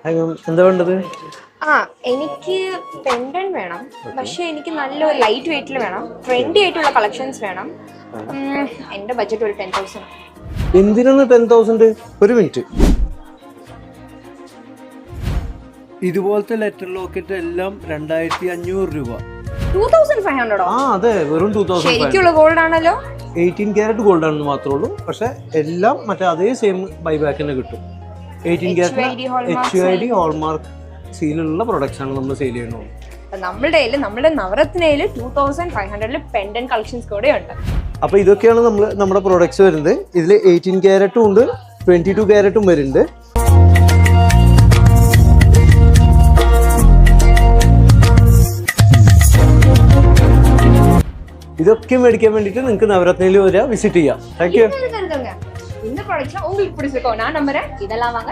എന്താ വേണ്ടത്? എനിക്ക് പെൻഡന്റ് വേണം, പക്ഷെ എനിക്ക് നല്ലൊരു ലൈറ്റ് വെയിറ്റിൽ വേണം, ട്രെൻഡി ആയിട്ടുള്ള കളക്ഷൻസ് വേണം. എന്റെ ബഡ്ജറ്റ് ഒരു 10,000. എന്തിനാണ് 10,000? ഒരു മിനിറ്റ്. ഇതുപോലത്തെ ലെറ്റർ ലോക്കറ്റ് എല്ലാം 2,500 രൂപ. 2,500? അതെ, വെറും 2,500. ശരിക്കുള്ള ഗോൾഡ് ആണല്ലോ. 18 ക്യാരറ്റ് ഗോൾഡ് ആണെന്ന് മാത്രമേ ഉള്ളൂ. പക്ഷെ എല്ലാം മറ്റേ അതേ സെയിം ബൈബാക്ക് തന്നെ കിട്ടും. 18 ക്യാരറ്റ് HUID ഹോൾമാർക്ക് സീലുള്ള പ്രൊഡക്ട്സ് ആണ് നമ്മൾ സെയിൽ ചെയ്യുന്നത്. നമ്മുടെ നവരത്നയില് 2,500 പെൻഡന്റ് കളക്ഷൻസ് കൂടെ ഉണ്ട്. അപ്പൊ ഇതൊക്കെയാണ് നമ്മുടെ പ്രൊഡക്ട്സ് വരുന്നത്. ഇതിൽ 18 ക്യാരറ്റും ഉണ്ട്, 22 ക്യാരറ്റും വരുന്നുണ്ട്. ഇതൊക്കെ മേടിക്കാൻ വേണ്ടിട്ട് നിങ്ങൾക്ക് നവരത്നയിൽ വരിക, വിസിറ്റ് ചെയ്യാം. Thank you. இந்த ப்ராடக்ட்லாம் உங்களுக்கு பிடிச்சிருக்கோம். நான் நம்புறேன் இதெல்லாம் வாங்க.